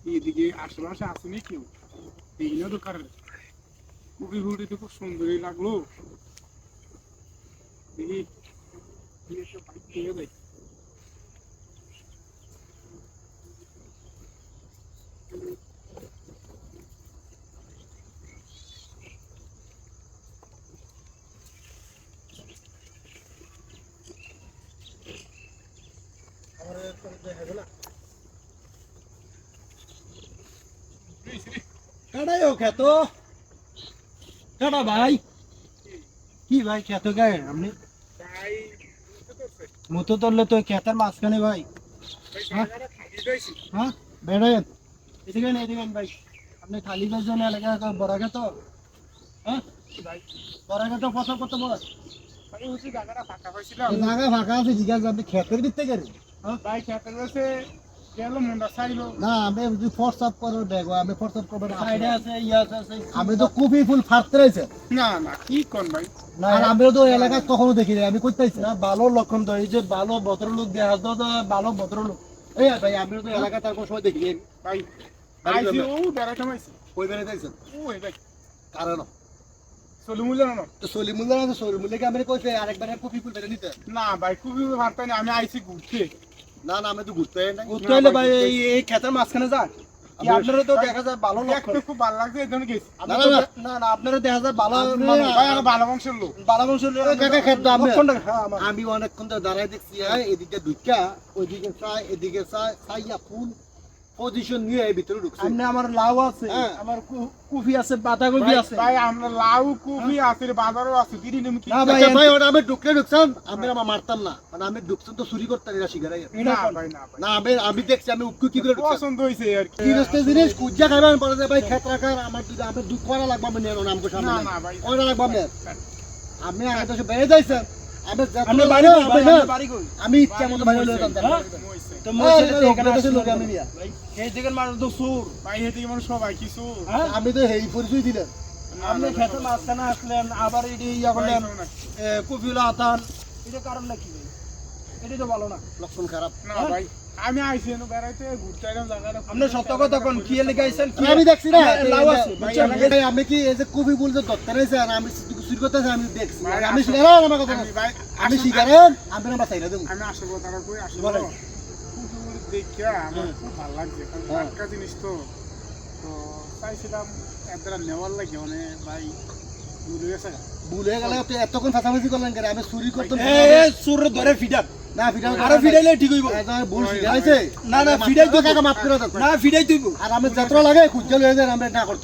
এদিকে আশেপাশে আসেনি কেউ, এই না তো কারণ কুবি ফুটি তো খুব সুন্দরই লাগলো। দেখি বাইক থেকে দেয়। কাটাই ও খেত কাটা ভাই কি ভাই খেত গায়ে আপনি ভাই বুঝতে পারছে? মতো ধরলে তো খেতের মাঝখানে ভাই ভাই জায়গাটা খালি রয়েছে। হ্যাঁ বেড়েন এদিকে ভাই আপনি খালি বেজন এলাকা বড় খেত হ্যাঁ ভাই বড় খেত ফসল করতে বড় ভাই হচ্ছে জায়গাটা ফাঁকা পাইছিলাম। জায়গা ফাঁকা আছে জিজ্ঞাসা আপনি খেতের ভিত্তি গেলেন ভাই খেতের কাছে গেল মনটা চাইলো। না আমি যদি ফোর্সআপ করো দেখো আমি ফোর্সআপ করবো সাইডে আছে ইয়া আছে আমি তো কপি ফুল ফাটতে রয়েছে না না কি কোন ভাই, আর আমরা তো এলাকায় কখনো দেখি না আমি করতেছি না ভালো লক্ষণ তো এই যে ভালো ভদ্রলোক দেখা তো ভালো ভদ্রলোক এই ভাই আমরা তো এলাকায় তার কোনো সময় দেখি নাই। ভাই বাড়ি আইসি যাবে। ও বেড়াইতে মাইছি। কই বেড়ে যাইছেন ওই ভাই কারণ চলু মুলে না। তো সলিমুল্লাহ আছে সলিমুল্লাহকে আমি কইছে আরেকবার কপি ফুল বেড়ে নিতে না ভাই খুবই ভাবতাম আমি আইসি ঘুরতে। না না আমি তো ঘুরতে যাই না ঘুরতে হইলে ভাই এই ক্ষেতের মাঝখানে যান কি আপনারা তো দেখা যায় ভালো লক্ষণ দেখতে খুব ভালো লাগছে এই জন্য গেছি। না না না আপনারা দেখা যায় ভালো ভাই আমি ভালো বংশের লোক। ভালো বংশের কাকা খেত লক্ষণটা হ্যাঁ আমার আমি অনেকক্ষণ ধরে দাঁড়ায় দেখছি এদিকে দুইটা ওইদিকে চাই এদিকে চাইয়া ফুল পজিশন নিয়ে এই ভিতরে ঢুকছে সামনে আমার লাউ আছে আমার কফি আছে বাঁধাকপি আছে ভাই আমরা লাউ কপি আছে বাজারও আছে দিদি নেম কি না আচ্ছা ভাই ওটা আমি ঢুকছেন আমি আমার মারতাম না মানে আমি ঢুকছেন তো চুরি করতাম এরা শিকারাই না ভাই না ভাই না আমি দেখছি আমি উক্কু কি করে ঢুকছেন পছন্দ হইছে আর কি। কি রস্তে জিনিস কুজ্জা খাইবেন পরে যে ভাই ক্ষেত রাখার আমার দুটো আমি দুধ করা লাগবে আমি নিয়ে নাম সামনে না না ভাই কয়টা লাগবে আপনার আপনি আগে তো বেড়ে যাইছেন আমি আপনি বাড়ি কই ভাই আপনি বাড়ি কই আমি ইচ্ছা মতো বাইরে লয়ে যেতাম হইছে তো মই ছেলে তো এখানে এখানে লোক আমি নিয়া এই দিকের মানুষ তো সুর ভাই হেতে মানে সবাই কিছু আমি তো হেই পরিচয় দিলেন আপনি খেতে মাঝখানে আসলেন আবার এটি ইয়া করলেন কফিলা আতান এটা কারণ নাকি ভাই এটা তো ভালো না লক্ষণ খারাপ না ভাই আমি আইছি এনে বেড়াইতে ঘুরতে আইলাম জায়গাটা আপনি সত্য কথা কোন কি লেগে আইছেন কি আমি দেখছি না লাউ আছে ভাই, বুঝছেন? আমি কি এই যে কবি বলছে দত্ত রয়েছে আমি চুরি করতেছি আমি দেখছি ভাই, আমি আসলে- শিকারেন আমার কথা আমি ভাই আমি আসলে- শিকারেন আমি না বাঁচাই না দেবো আমি আসবো তারা কই আসবো বলেন। কুকুর দেখিয়া আমার খুব ভালো লাগছে কারণ হ্যাঁ। টাটকা জিনিস তো তো চাইছিলাম একদারা নেওয়ার লাগে মানে ভাই দূরে গেছে ভুলে গেলে তো এতক্ষণ ফাঁসাফাঁসি করলেন কেন আমি চুরি করতাম এ সুর ধরে ফিডাপ না ফিডাল আরো ফিডাইলে ঠিক হইব ভুল শিখাইছে না না ফিডাই তো কাকা মাফ করে দাও না ফিডাই তুইব আর আমি যাত্রা লাগে খুঁজে লয়ে যান আমরা না করতাম